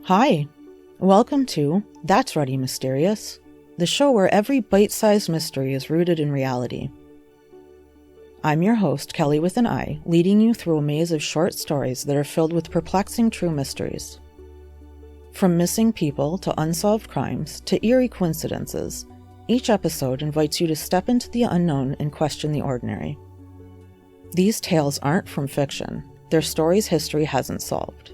Hi, welcome to That's Ready Mysterious, the show where every bite-sized mystery is rooted in reality. I'm your host, Kelly with an I, leading you through a maze of short stories that are filled with perplexing true mysteries. From missing people to unsolved crimes to eerie coincidences, each episode invites you to step into the unknown and question the ordinary. These tales aren't from fiction, they're stories history hasn't solved.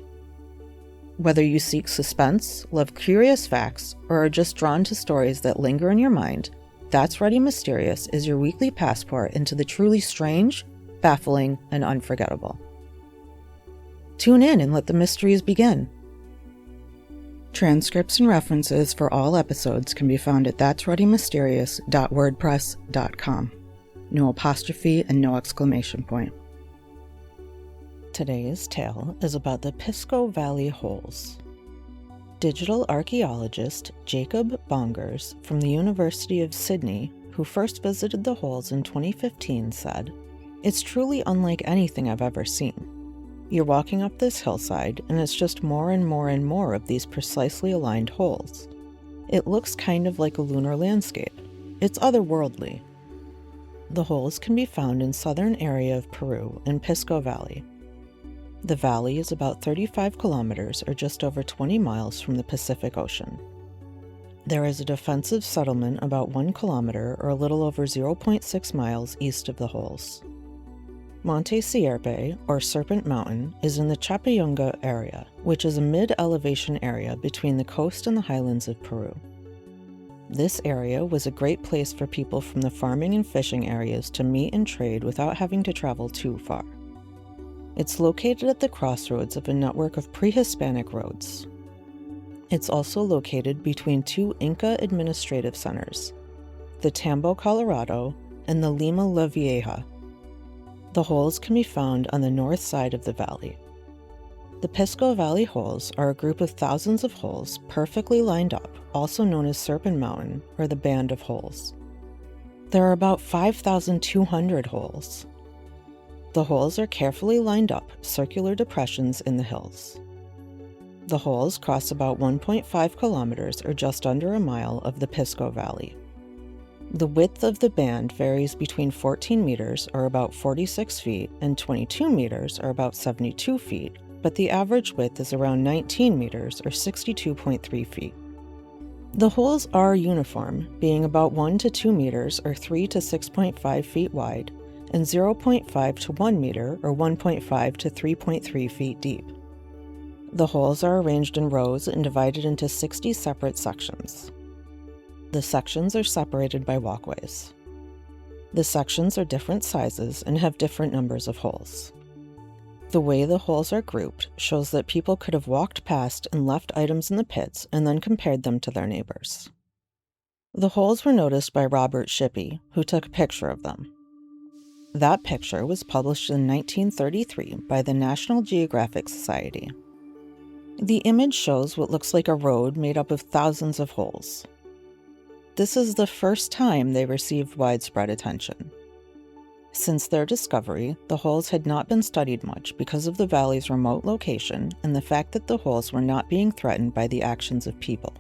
Whether you seek suspense, love curious facts, or are just drawn to stories that linger in your mind, That's Ready Mysterious is your weekly passport into the truly strange, baffling, and unforgettable. Tune in and let the mysteries begin. Transcripts and references for all episodes can be found at that'sreadymysterious.wordpress.com. No apostrophe and no exclamation point. Today's tale is about the Pisco Valley holes. Digital archaeologist Jacob Bongers from the University of Sydney, who first visited the holes in 2015, said, "It's truly unlike anything I've ever seen. You're walking up this hillside, and it's just more and more and more of these precisely aligned holes. It looks kind of like a lunar landscape. It's otherworldly." The holes can be found in southern area of Peru in Pisco Valley. The valley is about 35 kilometers or just over 20 miles from the Pacific Ocean. There is a defensive settlement about 1 kilometer or a little over 0.6 miles east of the holes. Monte Sierpe, or Serpent Mountain, is in the Chapayunga area, which is a mid-elevation area between the coast and the highlands of Peru. This area was a great place for people from the farming and fishing areas to meet and trade without having to travel too far. It's located at the crossroads of a network of pre-Hispanic roads. It's also located between two Inca administrative centers, the Tambo, Colorado, and the Lima La Vieja. The holes can be found on the north side of the valley. The Pisco Valley holes are a group of thousands of holes perfectly lined up, also known as Serpent Mountain, or the Band of Holes. There are about 5,200 holes. The holes are carefully lined up, circular depressions in the hills. The holes cross about 1.5 kilometers or just under a mile of the Pisco Valley. The width of the band varies between 14 meters or about 46 feet and 22 meters or about 72 feet, but the average width is around 19 meters or 62.3 feet. The holes are uniform, being about 1 to 2 meters or 3 to 6.5 feet wide, and 0.5 to 1 meter or 1.5 to 3.3 feet deep. The holes are arranged in rows and divided into 60 separate sections. The sections are separated by walkways. The sections are different sizes and have different numbers of holes. The way the holes are grouped shows that people could have walked past and left items in the pits and then compared them to their neighbors. The holes were noticed by Robert Shippey, who took a picture of them. That picture was published in 1933 by the National Geographic Society. The image shows what looks like a road made up of thousands of holes. This is the first time they received widespread attention. Since their discovery, the holes had not been studied much because of the valley's remote location and the fact that the holes were not being threatened by the actions of people.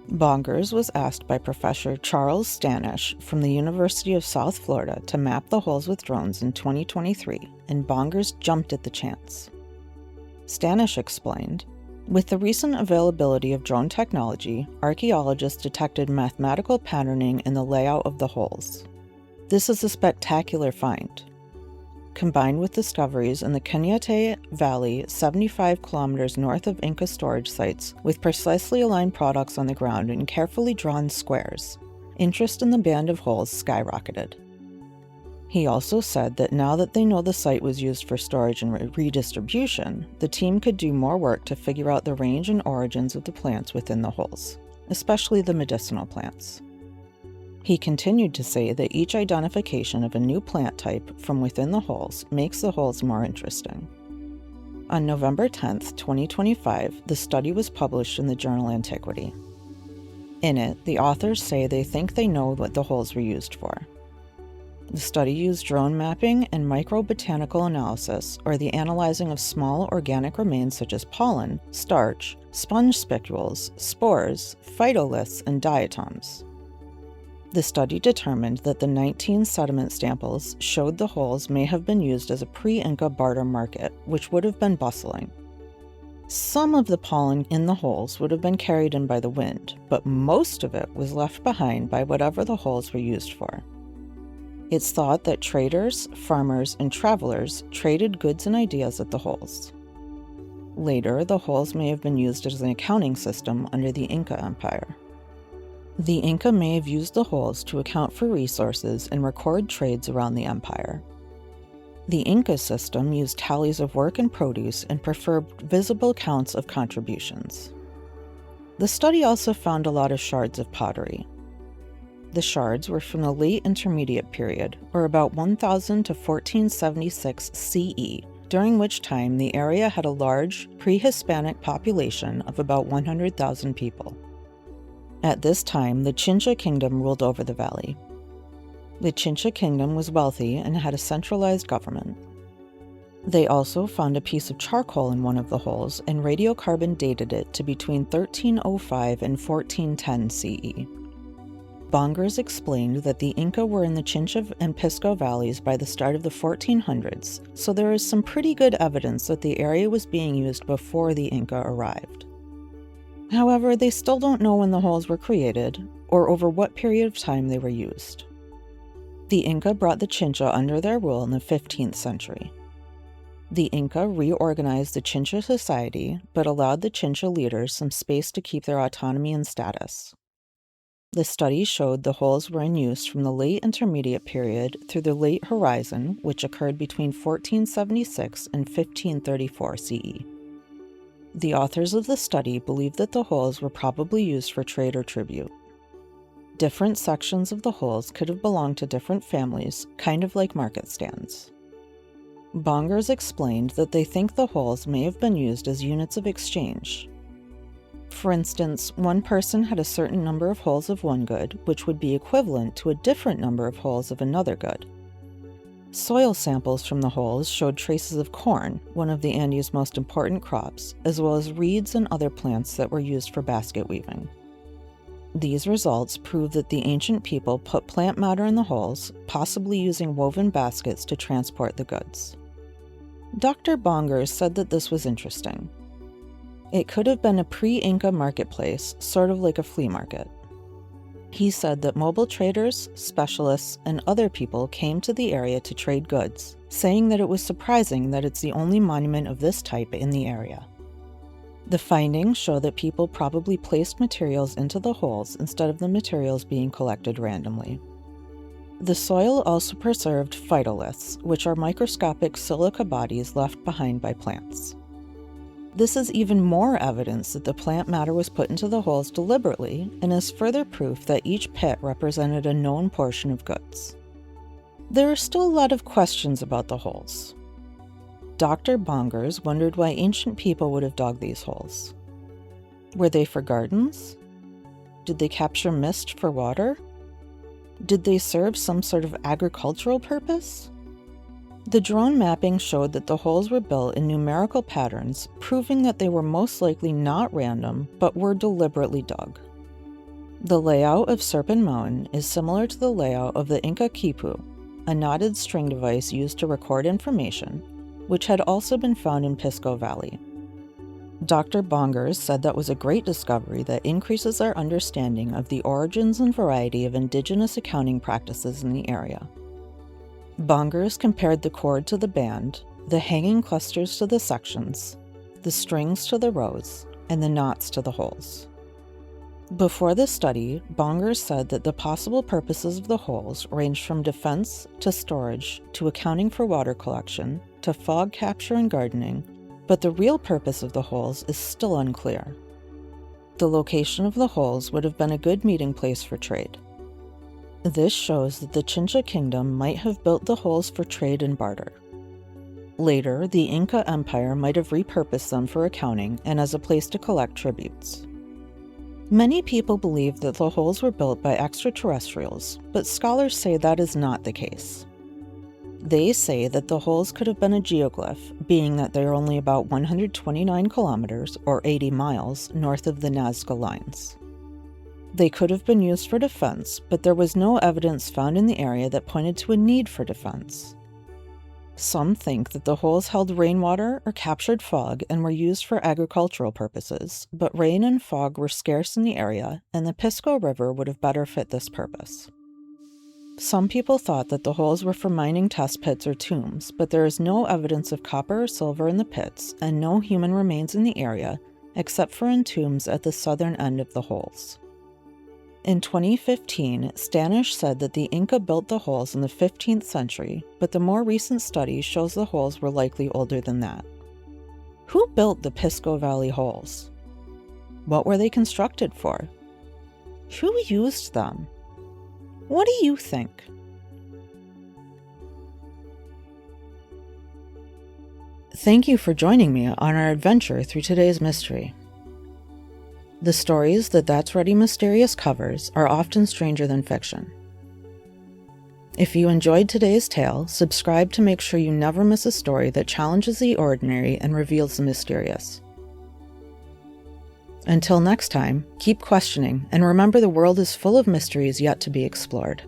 Bongers was asked by Professor Charles Stanish from the University of South Florida to map the holes with drones in 2023, and Bongers jumped at the chance. Stanish explained, "With the recent availability of drone technology, archaeologists detected mathematical patterning in the layout of the holes. This is a spectacular find. Combined with discoveries in the Cañete Valley, 75 kilometers north of Inca storage sites, with precisely aligned products on the ground in carefully drawn squares, interest in the band of holes skyrocketed." He also said that now that they know the site was used for storage and redistribution, the team could do more work to figure out the range and origins of the plants within the holes, especially the medicinal plants. He continued to say that each identification of a new plant type from within the holes makes the holes more interesting. On November 10, 2025, the study was published in the journal Antiquity. In it, the authors say they think they know what the holes were used for. The study used drone mapping and microbotanical analysis, or the analyzing of small organic remains such as pollen, starch, sponge spicules, spores, phytoliths, and diatoms. The study determined that the 19 sediment samples showed the holes may have been used as a pre-Inca barter market, which would have been bustling. Some of the pollen in the holes would have been carried in by the wind, but most of it was left behind by whatever the holes were used for. It's thought that traders, farmers, and travelers traded goods and ideas at the holes. Later, the holes may have been used as an accounting system under the Inca Empire. The Inca may have used the holes to account for resources and record trades around the empire. The Inca system used tallies of work and produce and preferred visible counts of contributions. The study also found a lot of shards of pottery. The shards were from the late Intermediate period, or about 1000 to 1476 CE, during which time the area had a large, pre-Hispanic population of about 100,000 people. At this time, the Chincha kingdom ruled over the valley. The Chincha kingdom was wealthy and had a centralized government. They also found a piece of charcoal in one of the holes and radiocarbon dated it to between 1305 and 1410 CE. Bongers explained that the Inca were in the Chincha and Pisco valleys by the start of the 1400s, so there is some pretty good evidence that the area was being used before the Inca arrived. However, they still don't know when the holes were created or over what period of time they were used. The Inca brought the Chincha under their rule in the 15th century. The Inca reorganized the Chincha society, but allowed the Chincha leaders some space to keep their autonomy and status. The study showed the holes were in use from the late Intermediate period through the late Horizon, which occurred between 1476 and 1534 CE. The authors of the study believe that the holes were probably used for trade or tribute. Different sections of the holes could have belonged to different families, kind of like market stands. Bongers explained that they think the holes may have been used as units of exchange. For instance, one person had a certain number of holes of one good, which would be equivalent to a different number of holes of another good. Soil samples from the holes showed traces of corn, one of the Andes' most important crops, as well as reeds and other plants that were used for basket weaving. These results prove that the ancient people put plant matter in the holes, possibly using woven baskets to transport the goods. Dr. Bongers said that this was interesting. It could have been a pre-Inca marketplace, sort of like a flea market. He said that mobile traders, specialists, and other people came to the area to trade goods, saying that it was surprising that it's the only monument of this type in the area. The findings show that people probably placed materials into the holes instead of the materials being collected randomly. The soil also preserved phytoliths, which are microscopic silica bodies left behind by plants. This is even more evidence that the plant matter was put into the holes deliberately and is further proof that each pit represented a known portion of goods. There are still a lot of questions about the holes. Dr. Bongers wondered why ancient people would have dug these holes. Were they for gardens? Did they capture mist for water? Did they serve some sort of agricultural purpose? The drone mapping showed that the holes were built in numerical patterns, proving that they were most likely not random, but were deliberately dug. The layout of Serpent Mountain is similar to the layout of the Inca quipu, a knotted string device used to record information, which had also been found in Pisco Valley. Dr. Bongers said that was a great discovery that increases our understanding of the origins and variety of indigenous accounting practices in the area. Bongers compared the cord to the band, the hanging clusters to the sections, the strings to the rows, and the knots to the holes. Before the study, Bongers said that the possible purposes of the holes ranged from defense to storage to accounting for water collection to fog capture and gardening, but the real purpose of the holes is still unclear. The location of the holes would have been a good meeting place for trade. This shows that the Chincha kingdom might have built the holes for trade and barter. Later, the Inca Empire might have repurposed them for accounting and as a place to collect tributes. Many people believe that the holes were built by extraterrestrials, but scholars say that is not the case. They say that the holes could have been a geoglyph, being that they are only about 129 kilometers, or 80 miles, north of the Nazca Lines. They could have been used for defense, but there was no evidence found in the area that pointed to a need for defense. Some think that the holes held rainwater or captured fog and were used for agricultural purposes, but rain and fog were scarce in the area, and the Pisco River would have better fit this purpose. Some people thought that the holes were for mining test pits or tombs, but there is no evidence of copper or silver in the pits, and no human remains in the area, except for in tombs at the southern end of the holes. In 2015, Stanish said that the Inca built the holes in the 15th century, but the more recent study shows the holes were likely older than that. Who built the Pisco Valley holes? What were they constructed for? Who used them? What do you think? Thank you for joining me on our adventure through today's mystery. The stories that That's Ready Mysterious covers are often stranger than fiction. If you enjoyed today's tale, subscribe to make sure you never miss a story that challenges the ordinary and reveals the mysterious. Until next time, keep questioning and remember the world is full of mysteries yet to be explored.